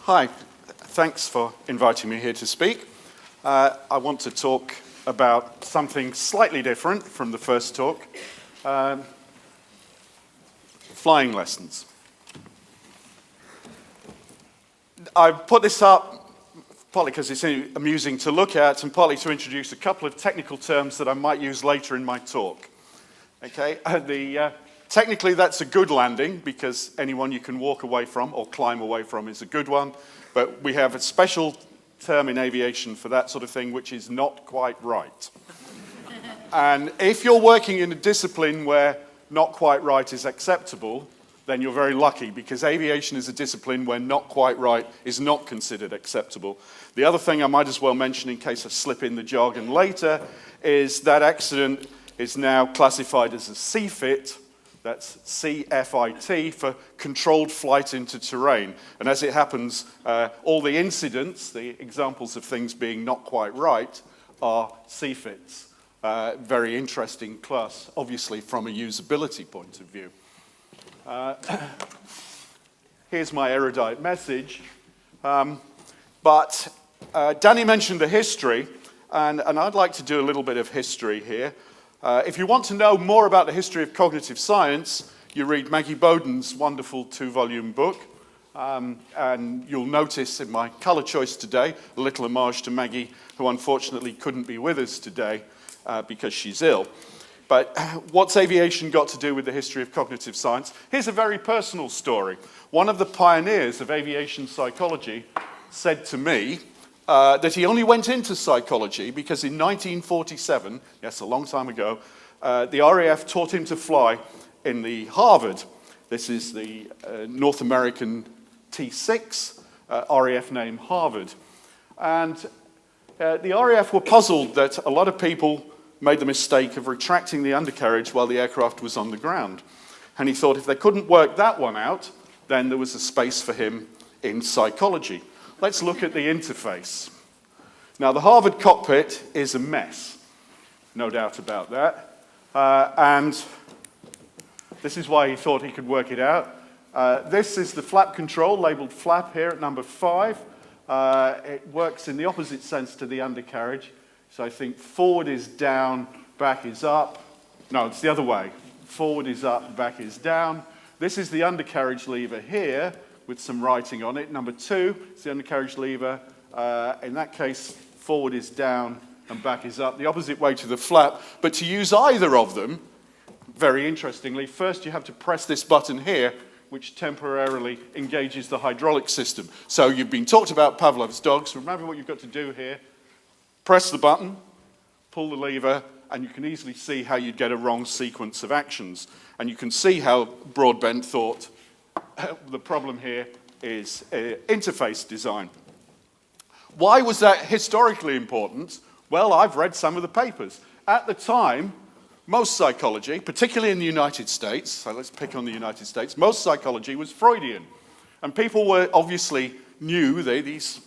Hi, thanks for inviting me here to speak. I want to talk about something slightly different from the first talk, flying lessons. I've put this up partly because it's amusing to look at and partly to introduce a couple of technical terms that I might use later in my talk. Okay, technically that's a good landing because anyone you can walk away from or climb away from is a good one, but we have a special term in aviation for that sort of thing which is not quite right. And if you're working in a discipline where not quite right is acceptable, then you're very lucky because aviation is a discipline where not quite right is not considered acceptable. The other thing I might as well mention in case I slip in the jargon later is that accident is now classified as a CFIT, that's CFIT, for controlled flight into terrain. And as it happens, all the incidents, the examples of things being not quite right, are CFITs. Very interesting class, obviously from a usability point of view. Here's my erudite message. But Danny mentioned the history, and I'd like to do a little bit of history here. If you want to know more about the history of cognitive science, you read Maggie Bowden's wonderful 2-volume book. And you'll notice in my color choice today, a little homage to Maggie, who unfortunately couldn't be with us today because she's ill. But what's aviation got to do with the history of cognitive science? Here's a very personal story. One of the pioneers of aviation psychology said to me that he only went into psychology because in 1947, yes, a long time ago, the RAF taught him to fly in the Harvard. This is the North American T6, RAF name Harvard. And the RAF were puzzled that a lot of people made the mistake of retracting the undercarriage while the aircraft was on the ground. And he thought if they couldn't work that one out, then there was a space for him in psychology. Let's look at the interface. Now, the Harvard cockpit is a mess, no doubt about that. And this is why he thought he could work it out. This is the flap control, labeled flap here at number 5. It works in the opposite sense to the undercarriage. So I think forward is down, back is up. No, it's the other way. Forward is up, back is down. This is the undercarriage lever here with some writing on it. Number 2 is the undercarriage lever. In that case, forward is down and back is up, the opposite way to the flap. But to use either of them, very interestingly, first you have to press this button here, which temporarily engages the hydraulic system. So you've been talked about Pavlov's dogs. Remember what you've got to do here. Press the button, pull the lever, and you can easily see how you'd get a wrong sequence of actions. And you can see how Broadbent thought the problem here is interface design. Why was that historically important? Well, I've read some of the papers. At the time, most psychology, particularly in the United States, so let's pick on the United States, most psychology was Freudian. And people were obviously knew, these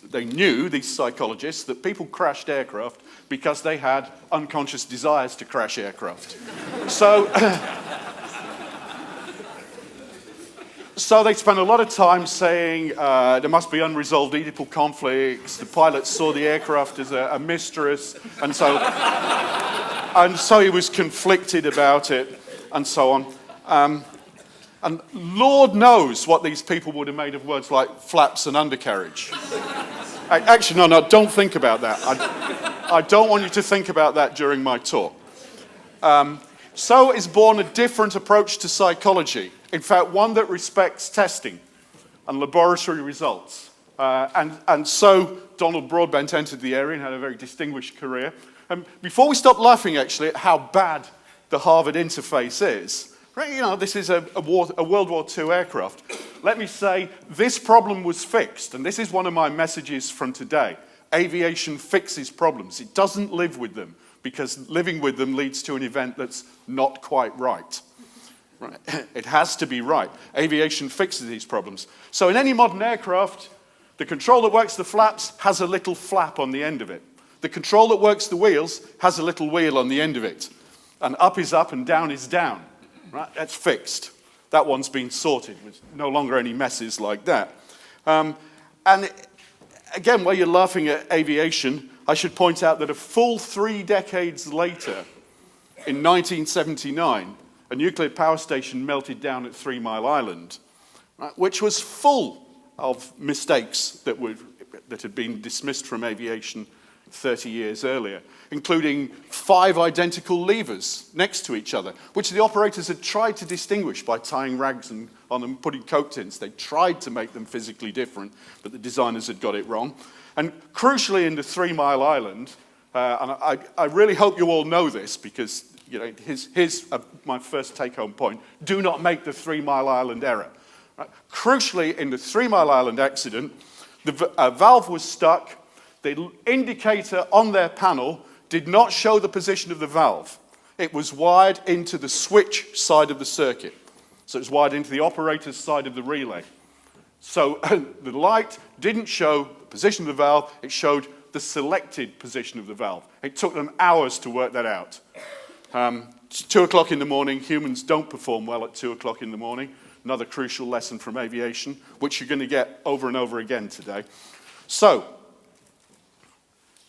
psychologists, that people crashed aircraft because they had unconscious desires to crash aircraft. So they spent a lot of time saying there must be unresolved Oedipal conflicts, the pilot saw the aircraft as a mistress, and so he was conflicted about it, and so on. And Lord knows what these people would have made of words like flaps and undercarriage. Actually, no, don't think about that. I don't want you to think about that during my talk. So is born a different approach to psychology. In fact, one that respects testing and laboratory results. And so Donald Broadbent entered the area and had a very distinguished career. And before we stop laughing, actually, at how bad the Harvard interface is, right, you know, this is a World War II aircraft. Let me say, this problem was fixed, and this is one of my messages from today. Aviation fixes problems. It doesn't live with them, because living with them leads to an event that's not quite right. Right. It has to be right. Aviation fixes these problems. So in any modern aircraft, the control that works the flaps has a little flap on the end of it. The control that works the wheels has a little wheel on the end of it. And up is up and down is down. Right? That's fixed. That one's been sorted with no longer any messes like that. And again, while you're laughing at aviation, I should point out that a full 3 decades later, in 1979, a nuclear power station melted down at 3 Mile Island, right, which was full of mistakes that had been dismissed from aviation 30 years earlier, including 5 identical levers next to each other, which the operators had tried to distinguish by tying rags on them, putting Coke tins. They tried to make them physically different, but the designers had got it wrong. And crucially in the 3 Mile Island, and I really hope you all know this, because here's my first take-home point: do not make the 3 Mile Island error. Right? Crucially, in the 3 Mile Island accident, the valve was stuck. The indicator on their panel did not show the position of the valve. It was wired into the switch side of the circuit. So it was wired into the operator's side of the relay. So the light didn't show the position of the valve, it showed the selected position of the valve. It took them hours to work that out. It's 2 o'clock in the morning. Humans don't perform well at 2 o'clock in the morning. Another crucial lesson from aviation, which you're going to get over and over again today. So,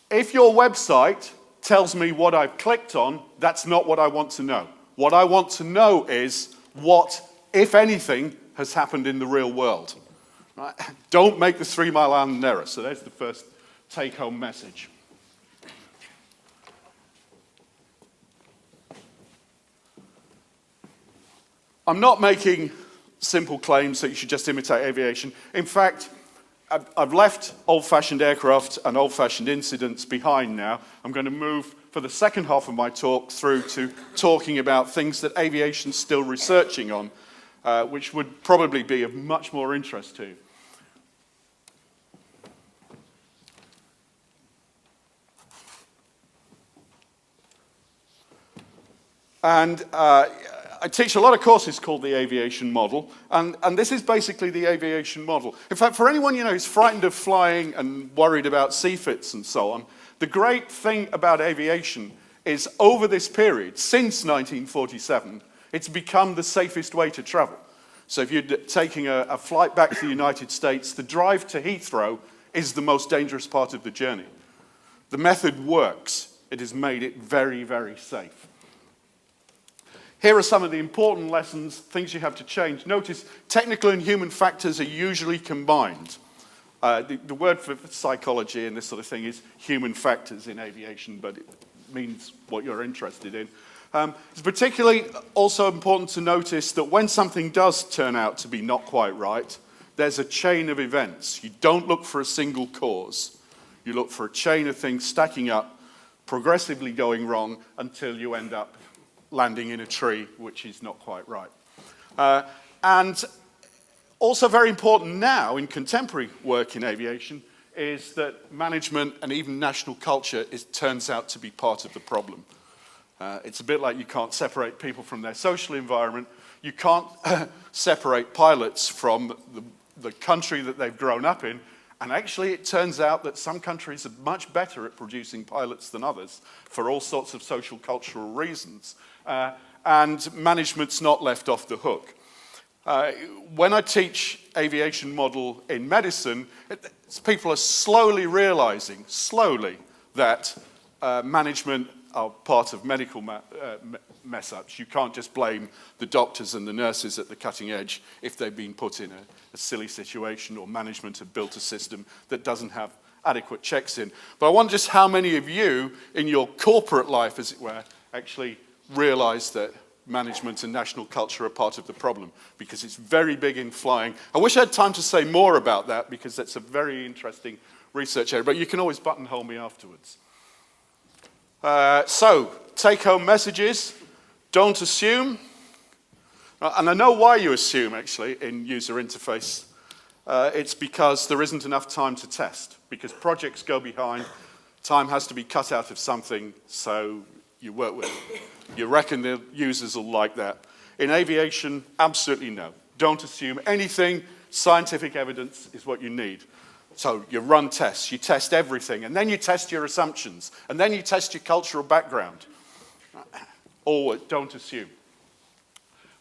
if your website tells me what I've clicked on, that's not what I want to know. What I want to know is what, if anything, has happened in the real world. Right? Don't make the 3 Mile Island error. So there's the first take-home message. I'm not making simple claims that you should just imitate aviation. In fact, I've left old-fashioned aircraft and old-fashioned incidents behind now. I'm going to move, for the second half of my talk, through to talking about things that aviation's still researching on, which would probably be of much more interest to you. And I teach a lot of courses called the aviation model, and this is basically the aviation model. In fact, for anyone who's frightened of flying and worried about CFITs and so on, the great thing about aviation is over this period, since 1947, it's become the safest way to travel. So if you're taking a flight back to the United States, the drive to Heathrow is the most dangerous part of the journey. The method works. It has made it very, very safe. Here are some of the important lessons, things you have to change. Notice, technical and human factors are usually combined. The word for psychology and this sort of thing is human factors in aviation, but it means what you're interested in. It's particularly also important to notice that when something does turn out to be not quite right, there's a chain of events. You don't look for a single cause. You look for a chain of things stacking up, progressively going wrong until you end up landing in a tree, which is not quite right. And also very important now in contemporary work in aviation is that management and even national culture turns out to be part of the problem. It's a bit like you can't separate people from their social environment. You can't separate pilots from the country that they've grown up in. And actually, it turns out that some countries are much better at producing pilots than others for all sorts of social, cultural reasons. And management's not left off the hook. When I teach aviation model in medicine, people are slowly realizing, that management are part of medical mess-ups. You can't just blame the doctors and the nurses at the cutting edge if they've been put in a silly situation or management have built a system that doesn't have adequate checks in. But I wonder just how many of you in your corporate life, as it were, actually realize that management and national culture are part of the problem, because it's very big in flying. I wish I had time to say more about that, because that's a very interesting research area, but you can always buttonhole me afterwards. So, take-home messages. Don't assume. And I know why you assume, actually, in user interface. It's because there isn't enough time to test, because projects go behind, time has to be cut out of something, so you work with it. You reckon the users will like that. In aviation, absolutely no. Don't assume anything. Scientific evidence is what you need. So you run tests, you test everything, and then you test your assumptions, and then you test your cultural background. Or don't assume.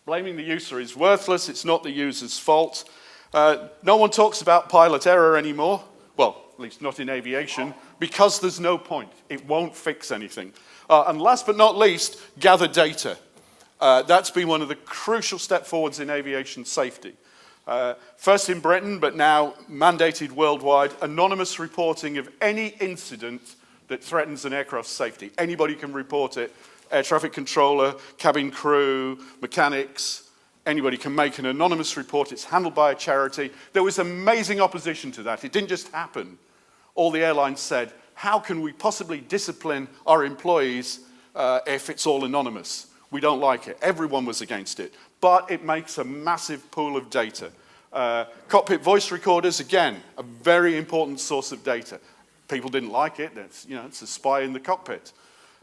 Blaming the user is worthless. It's not the user's fault. No one talks about pilot error anymore. Well, at least not in aviation, because there's no point. It won't fix anything. And last but not least, gather data. That's been one of the crucial step forwards in aviation safety. First in Britain, but now mandated worldwide, anonymous reporting of any incident that threatens an aircraft's safety. Anybody can report it. Air traffic controller, cabin crew, mechanics, anybody can make an anonymous report. It's handled by a charity. There was amazing opposition to that. It didn't just happen. All the airlines said, how can we possibly discipline our employees if it's all anonymous? We don't like it. Everyone was against it. But it makes a massive pool of data. Cockpit voice recorders, again, a very important source of data. People didn't like it. It's a spy in the cockpit.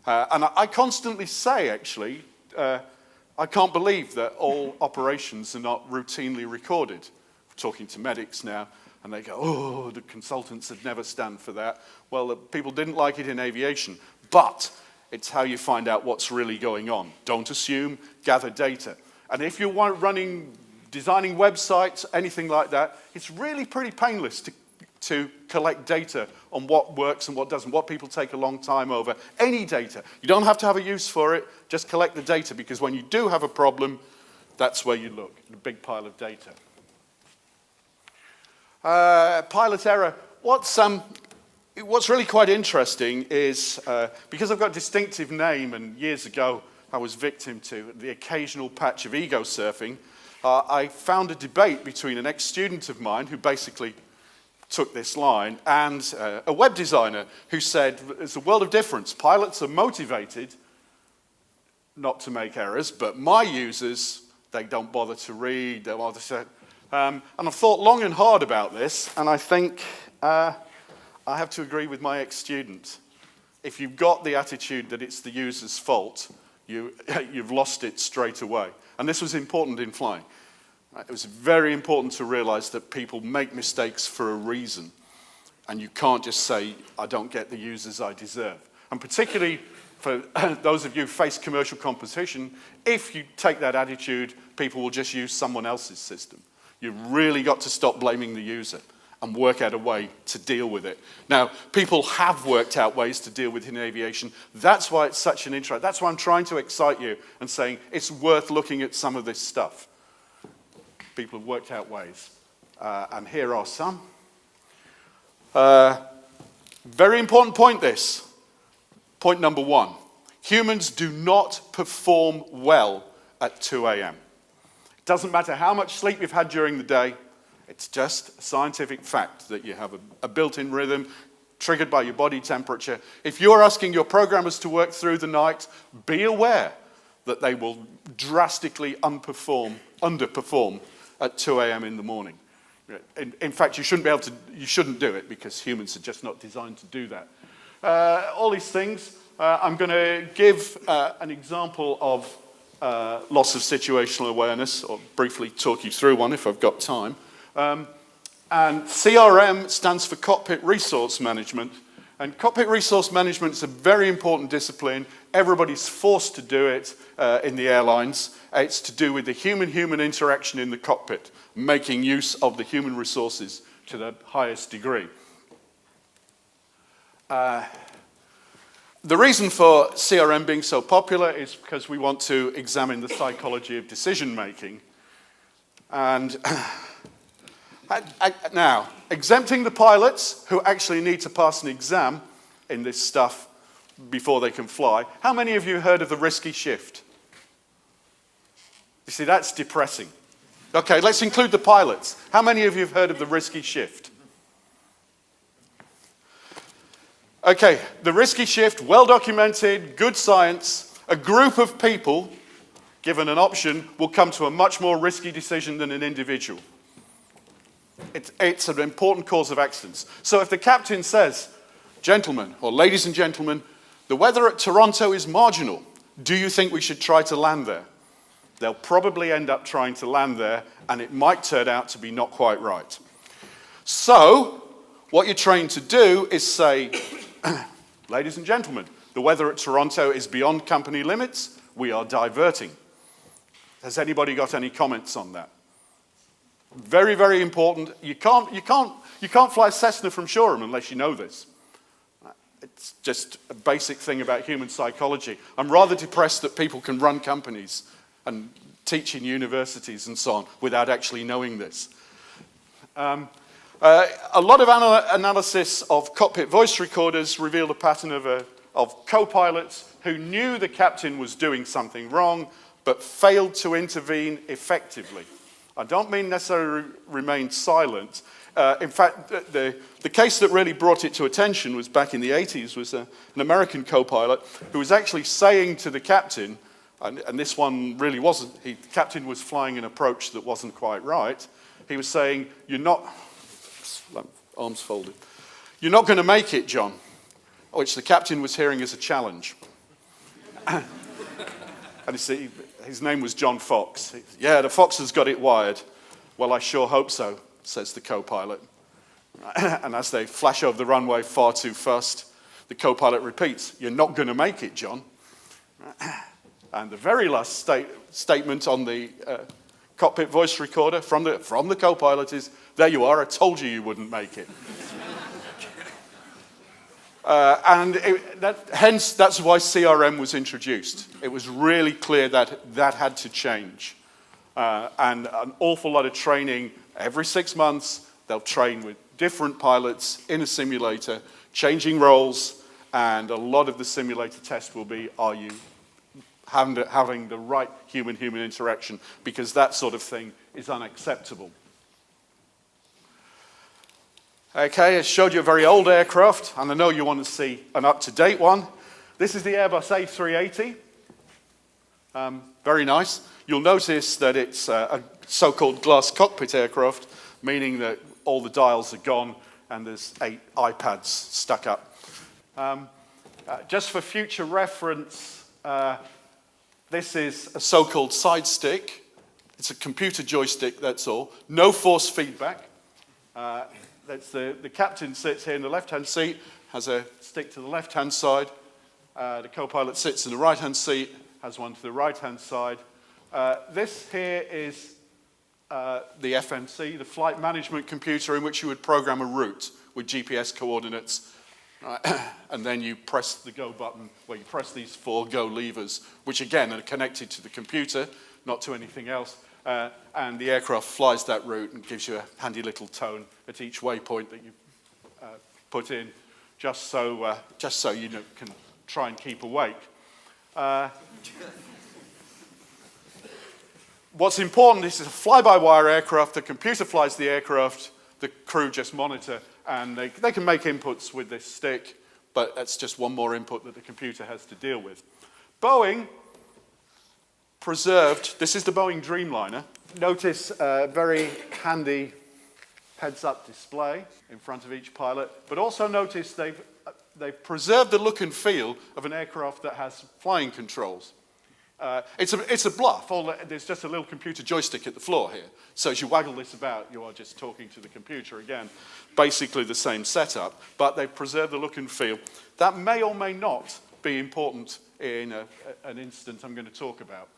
And I constantly say, actually, I can't believe that all operations are not routinely recorded. We're talking to medics now, and they go, oh, the consultants would never stand for that. Well, the people didn't like it in aviation, but it's how you find out what's really going on. Don't assume, gather data. And if you're designing websites, anything like that, it's really pretty painless to collect data on what works and what doesn't, what people take a long time over. Any data. You don't have to have a use for it, just collect the data, because when you do have a problem, that's where you look, a big pile of data. Pilot error. What's really quite interesting is, because I've got a distinctive name, and years ago I was victim to the occasional patch of ego surfing, I found a debate between an ex-student of mine who basically took this line, and a web designer who said, there's a world of difference. Pilots are motivated not to make errors, but my users, they don't bother to read, they bother to... and I've thought long and hard about this, and I think I have to agree with my ex-student. If you've got the attitude that it's the user's fault, you've lost it straight away. And this was important in flying. It was very important to realize that people make mistakes for a reason. And you can't just say, I don't get the users I deserve. And particularly for those of you who face commercial competition, if you take that attitude, people will just use someone else's system. You've really got to stop blaming the user and work out a way to deal with it. Now, people have worked out ways to deal with it in aviation. That's why it's such an interest. That's why I'm trying to excite you and saying it's worth looking at some of this stuff. People have worked out ways. And here are some. Very important point, this. Point number 1. Humans do not perform well at 2 a.m. It doesn't matter how much sleep you've had during the day. It's just a scientific fact that you have a built-in rhythm triggered by your body temperature. If you're asking your programmers to work through the night, be aware that they will drastically underperform at 2 a.m. in the morning. In fact, you shouldn't do it, because humans are just not designed to do that. All these things, I'm going to give an example of loss of situational awareness, or briefly talk you through one if I've got time. And CRM stands for Cockpit Resource Management. And cockpit resource management is a very important discipline. Everybody's forced to do it in the airlines. It's to do with the human-human interaction in the cockpit, making use of the human resources to the highest degree. The reason for CRM being so popular is because we want to examine the psychology of decision-making. And now, exempting the pilots who actually need to pass an exam in this stuff before they can fly. How many of you heard of the risky shift? You see, that's depressing. Okay, let's include the pilots. How many of you have heard of the risky shift? Okay, the risky shift, well documented, good science. A group of people, given an option, will come to a much more risky decision than an individual. It's an important cause of accidents. So if the captain says, gentlemen, or ladies and gentlemen, the weather at Toronto is marginal. Do you think we should try to land there? They'll probably end up trying to land there, and it might turn out to be not quite right. So, what you're trained to do is say, ladies and gentlemen, the weather at Toronto is beyond company limits. We are diverting. Has anybody got any comments on that? Very, very important. You can't fly Cessna from Shoreham unless you know this. It's just a basic thing about human psychology. I'm rather depressed that people can run companies and teach in universities and so on without actually knowing this. A lot of analysis of cockpit voice recorders revealed a pattern of co-pilots who knew the captain was doing something wrong but failed to intervene effectively. I don't mean necessarily remain silent. In fact, the case that really brought it to attention was back in the 80s, was an American co-pilot who was actually saying to the captain, and this one really wasn't, the captain was flying an approach that wasn't quite right. He was saying, "You're not," arms folded, "you're not going to make it, John," which the captain was hearing as a challenge. And you see, his name was John Fox. "Yeah, the Fox has got it wired." "Well, I sure hope so," says the co-pilot. And as they flash over the runway far too fast, the co-pilot repeats, "You're not going to make it, John." And the very last statement on the cockpit voice recorder from the co-pilot is, "There you are, I told you wouldn't make it." Hence, that's why CRM was introduced. It was really clear that that had to change. And an awful lot of training. Every 6 months, they'll train with different pilots in a simulator, changing roles, and a lot of the simulator test will be, are you having the right human-human interaction? Because that sort of thing is unacceptable. Okay, I showed you a very old aircraft, and I know you want to see an up-to-date one. This is the Airbus A380. Very nice. You'll notice that it's a so-called glass cockpit aircraft, meaning that all the dials are gone and there's 8 iPads stuck up. Just for future reference, this is a so-called side stick. It's a computer joystick, that's all. No force feedback. The captain sits here in the left-hand seat, has a stick to the left-hand side. The co-pilot sits in the right-hand seat, has one to the right-hand side. This here is the FMC, the flight management computer, in which you would program a route with GPS coordinates. And then you press the go button, where you press these 4 go levers, which again are connected to the computer, not to anything else. And the aircraft flies that route and gives you a handy little tone at each waypoint that you put in, just so you can try and keep awake. What's important, this is a fly-by-wire aircraft. The computer flies the aircraft, the crew just monitor, and they can make inputs with this stick, but that's just one more input that the computer has to deal with. Boeing preserved, this is the Boeing Dreamliner. Notice a very handy heads-up display in front of each pilot, but also notice they've preserved the look and feel of an aircraft that has flying controls. It's a bluff. There's just a little computer joystick at the floor here. So as you waggle this about, you are just talking to the computer again. Basically the same setup, but they've preserved the look and feel. That may or may not be important in an instance I'm going to talk about.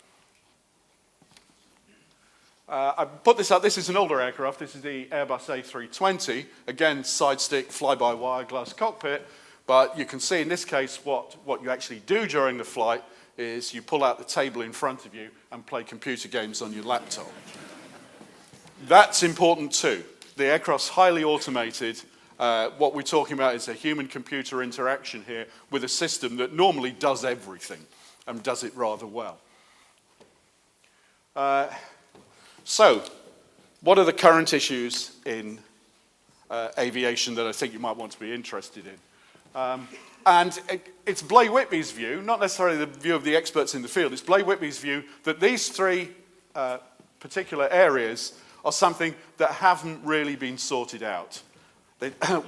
I put this up. This is an older aircraft. This is the Airbus A320. Again, side stick, fly-by-wire, glass cockpit. But you can see in this case what you actually do during the flight is you pull out the table in front of you and play computer games on your laptop. That's important too. The aircraft's highly automated. What we're talking about is a human-computer interaction here with a system that normally does everything and does it rather well. So, what are the current issues in aviation that I think you might want to be interested in? And it's Blay Whitby's view, not necessarily the view of the experts in the field, it's Blay Whitby's view that these 3 particular areas are something that haven't really been sorted out.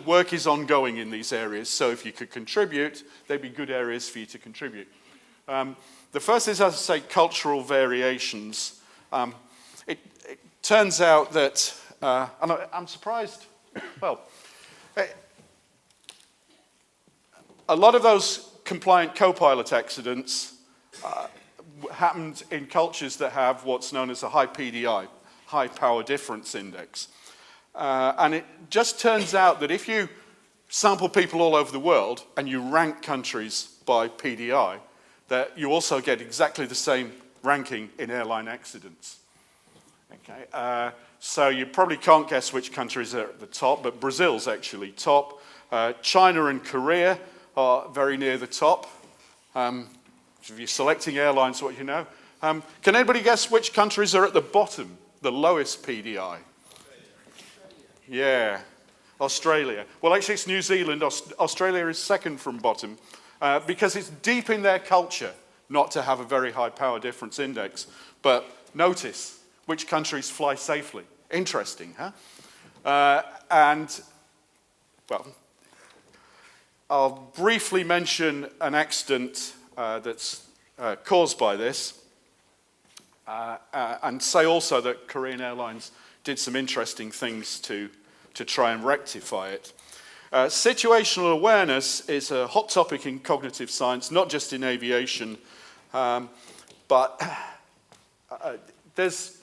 Work is ongoing in these areas, so if you could contribute, they'd be good areas for you to contribute. The first is, as I say, cultural variations. It turns out that, and I'm surprised, well, a lot of those compliant co-pilot accidents happened in cultures that have what's known as a high PDI, high power difference index. And it just turns out that if you sample people all over the world and you rank countries by PDI, that you also get exactly the same ranking in airline accidents. Okay, so you probably can't guess which countries are at the top, but Brazil's actually top. China and Korea are very near the top. If you're selecting airlines, what you know. Can anybody guess which countries are at the bottom, the lowest PDI? Yeah, Australia. Well, actually, it's New Zealand. Australia is second from bottom because it's deep in their culture not to have a very high power difference index. But notice which countries fly safely. Interesting, huh? And, well, I'll briefly mention an accident that's caused by this and say also that Korean Airlines did some interesting things to try and rectify it. Situational awareness is a hot topic in cognitive science, not just in aviation, but there's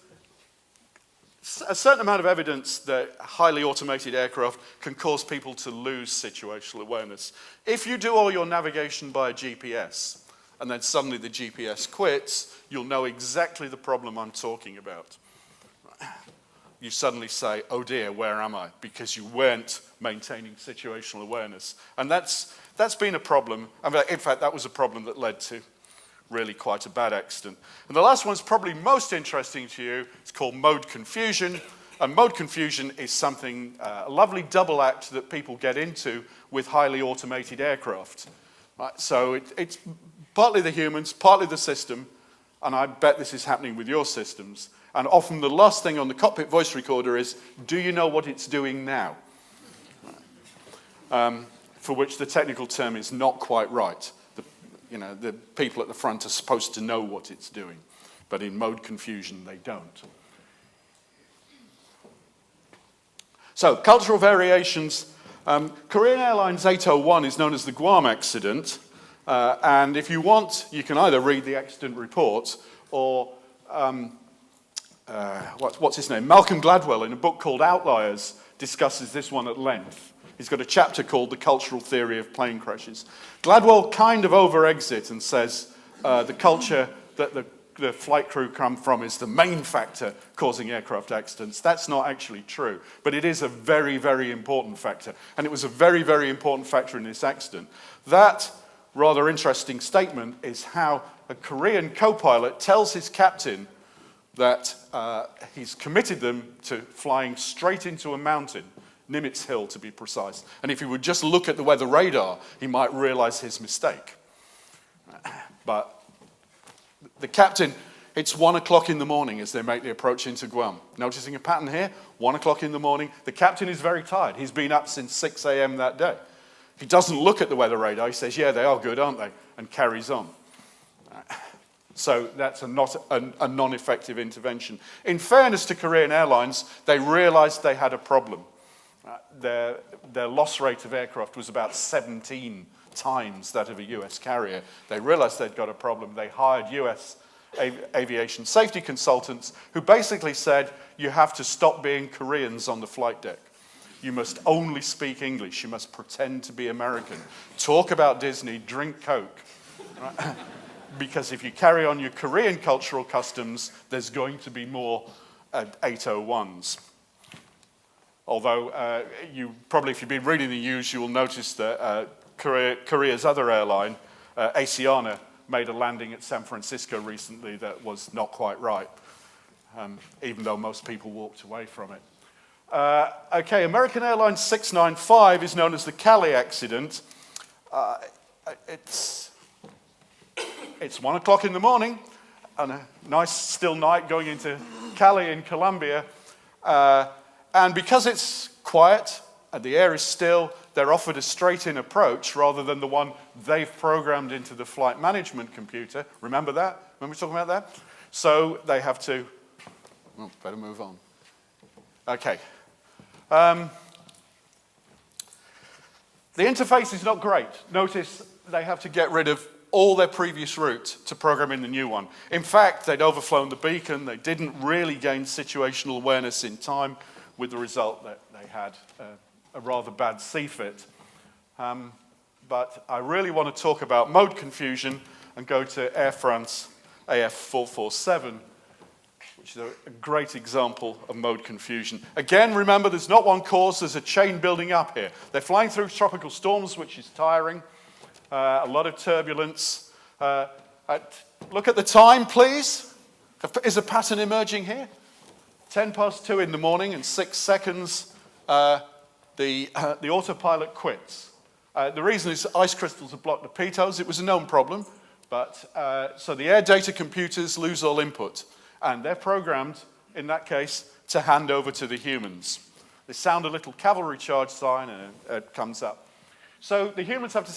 a certain amount of evidence that highly automated aircraft can cause people to lose situational awareness. If you do all your navigation by a GPS, and then suddenly the GPS quits, you'll know exactly the problem I'm talking about. You suddenly say, oh dear, where am I? Because you weren't maintaining situational awareness. And that's been a problem. In fact, that was a problem that led to really quite a bad accident. And the last one's probably most interesting to you. It's called mode confusion. And mode confusion is something, a lovely double act that people get into with highly automated aircraft. Right? So it's partly the humans, partly the system, and I bet this is happening with your systems. And often the last thing on the cockpit voice recorder is, do you know what it's doing now? For which the technical term is not quite right. The people at the front are supposed to know what it's doing, but in mode confusion they don't. So, cultural variations. Korean Airlines 801 is known as the Guam accident, and if you want, you can either read the accident report or what's his name? Malcolm Gladwell, in a book called Outliers, discusses this one at length. He's got a chapter called The Cultural Theory of Plane Crashes. Gladwell kind of over-eggs it and says the culture that the flight crew come from is the main factor causing aircraft accidents. That's not actually true, but it is a very, very important factor. And it was a very, very important factor in this accident. That rather interesting statement is how a Korean co-pilot tells his captain that he's committed them to flying straight into a mountain, Nimitz Hill to be precise. And if he would just look at the weather radar, he might realize his mistake. But the captain, it's 1 o'clock in the morning as they make the approach into Guam. Noticing a pattern here? 1 o'clock in the morning. The captain is very tired. He's been up since 6 a.m. that day. He doesn't look at the weather radar. He says, yeah, they are good, aren't they? And carries on. So that's a non-effective intervention. In fairness to Korean Airlines, they realized they had a problem. Their loss rate of aircraft was about 17 times that of a US carrier. They realized they'd got a problem. They hired US aviation safety consultants who basically said, you have to stop being Koreans on the flight deck. You must only speak English. You must pretend to be American. Talk about Disney, drink Coke. Right? Because if you carry on your Korean cultural customs, there's going to be more 801s. Although you probably, if you've been reading the news, you will notice that Korea's other airline, Asiana, made a landing at San Francisco recently that was not quite right, even though most people walked away from it. Okay, American Airlines 695 is known as the Cali accident. It's 1 o'clock in the morning, on a nice still night going into Cali in Colombia. And because it's quiet and the air is still, they're offered a straight-in approach rather than the one they've programmed into the flight management computer. Remember that? Remember talking about that? So they have to... Oh, better move on. Okay. The interface is not great. Notice they have to get rid of all their previous route to program in the new one. In fact, they'd overflown the beacon. They didn't really gain situational awareness in time, with the result that they had a rather bad CFIT. But I really want to talk about mode confusion and go to Air France A4007, which is a great example of mode confusion. Again, remember, there's not one cause, there's a chain building up here. They're flying through tropical storms, which is tiring, a lot of turbulence. Look at the time, please. Is a pattern emerging here? 2:10 in the morning, and 6 seconds, the autopilot quits. The reason is ice crystals have blocked the pitos. It was a known problem, but so the air data computers lose all input, and they're programmed, in that case, to hand over to the humans. They sound a little cavalry charge sign, and it comes up. So the humans have to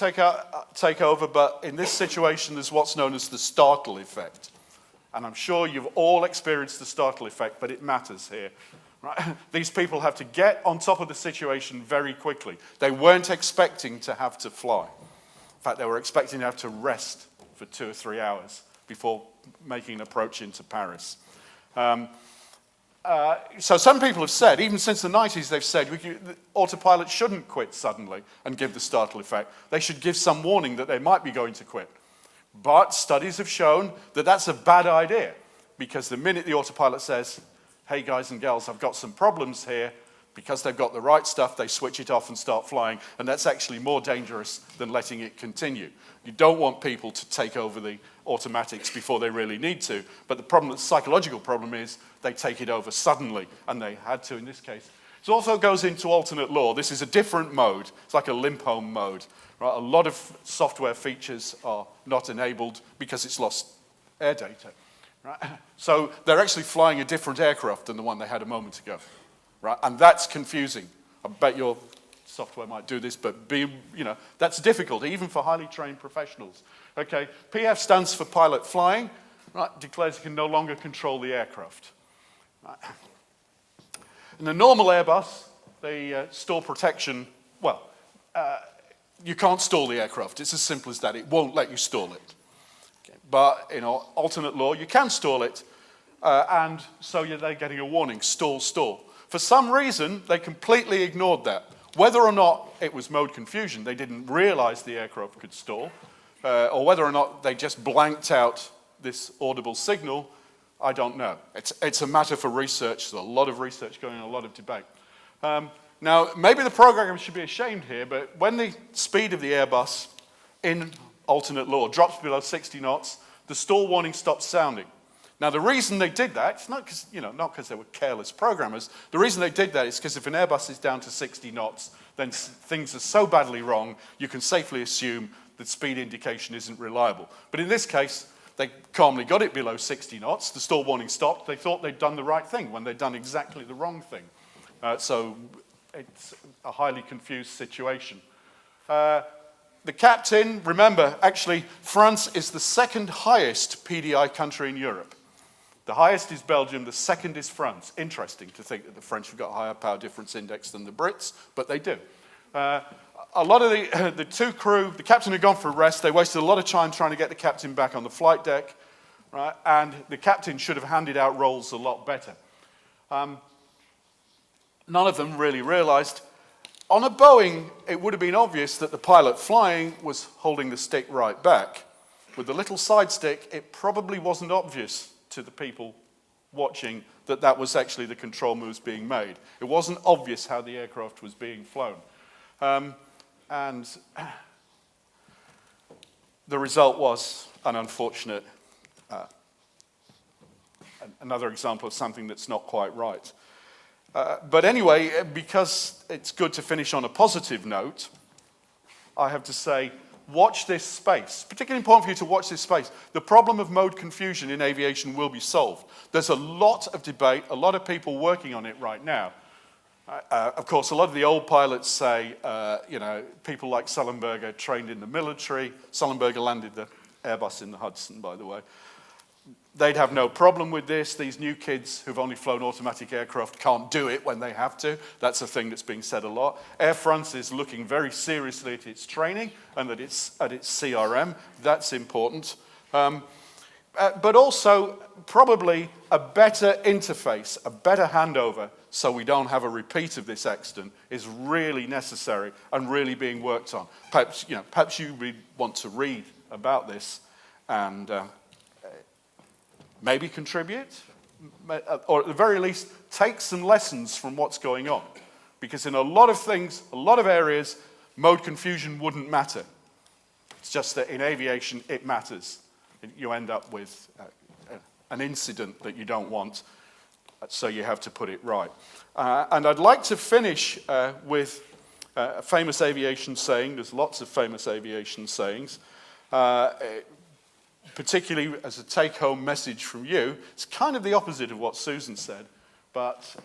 take over, but in this situation, there's what's known as the startle effect. And I'm sure you've all experienced the startle effect, but it matters here. Right? These people have to get on top of the situation very quickly. They weren't expecting to have to fly. In fact, they were expecting to have to rest for 2 or 3 hours before making an approach into Paris. So some people have said, even since the 90s, they've said the autopilot shouldn't quit suddenly and give the startle effect. They should give some warning that they might be going to quit. But studies have shown that that's a bad idea, because the minute the autopilot says, hey guys and gals, I've got some problems here, because they've got the right stuff, they switch it off and start flying, and that's actually more dangerous than letting it continue. You don't want people to take over the automatics before they really need to, but the psychological problem is they take it over suddenly, and they had to in this case. It also goes into alternate law. This is a different mode. It's like a limp home mode. Right? A lot of software features are not enabled because it's lost air data. Right? So they're actually flying a different aircraft than the one they had a moment ago. Right? And that's confusing. I bet your software might do this, but that's difficult, even for highly trained professionals. Okay, PF stands for pilot flying. Right? Declares it can no longer control the aircraft. Right? In a normal Airbus, they stall protection, you can't stall the aircraft. It's as simple as that. It won't let you stall it. Okay. But in alternate law, you can stall it, and so they're getting a warning, stall, stall. For some reason, they completely ignored that. Whether or not it was mode confusion, they didn't realize the aircraft could stall, or whether or not they just blanked out this audible signal, I don't know. It's a matter for research. There's a lot of research going on, a lot of debate. Now, maybe the programmers should be ashamed here, but when the speed of the Airbus in alternate law drops below 60 knots, the stall warning stops sounding. Now, the reason they did that, it's not because they were careless programmers. The reason they did that is because if an Airbus is down to 60 knots, then things are so badly wrong, you can safely assume that speed indication isn't reliable. But in this case, they calmly got it below 60 knots. The stall warning stopped. They thought they'd done the right thing when they'd done exactly the wrong thing. So it's a highly confused situation. The captain, remember, actually, France is the second highest PDI country in Europe. The highest is Belgium, the second is France. Interesting to think that the French have got a higher power difference index than the Brits, but they do. A lot of the two crew, the captain had gone for a rest. They wasted a lot of time trying to get the captain back on the flight deck, right? And the captain should have handed out roles a lot better. None of them really realized. On a Boeing, it would have been obvious that the pilot flying was holding the stick right back. With the little side stick, it probably wasn't obvious to the people watching that that was actually the control moves being made. It wasn't obvious how the aircraft was being flown. And the result was an unfortunate, another example of something that's not quite right. But anyway, because it's good to finish on a positive note, I have to say, watch this space. Particularly important for you to watch this space. The problem of mode confusion in aviation will be solved. There's a lot of debate, a lot of people working on it right now. Of course, a lot of the old pilots say, people like Sullenberger trained in the military. Sullenberger landed the Airbus in the Hudson, by the way. They'd have no problem with this. These new kids who've only flown automatic aircraft can't do it when they have to. That's a thing that's being said a lot. Air France is looking very seriously at its training and at its CRM. That's important. But also probably a better interface, a better handover, so we don't have a repeat of this accident is really necessary and really being worked on. Perhaps you want to read about this and maybe contribute, or at the very least, take some lessons from what's going on. Because in a lot of things, a lot of areas, mode confusion wouldn't matter. It's just that in aviation, it matters. You end up with an incident that you don't want, so you have to put it right. And I'd like to finish with a famous aviation saying. There's lots of famous aviation sayings. Particularly as a take-home message from you, it's kind of the opposite of what Susan said, but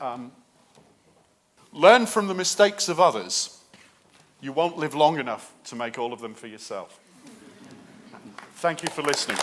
learn from the mistakes of others. You won't live long enough to make all of them for yourself. Thank you for listening.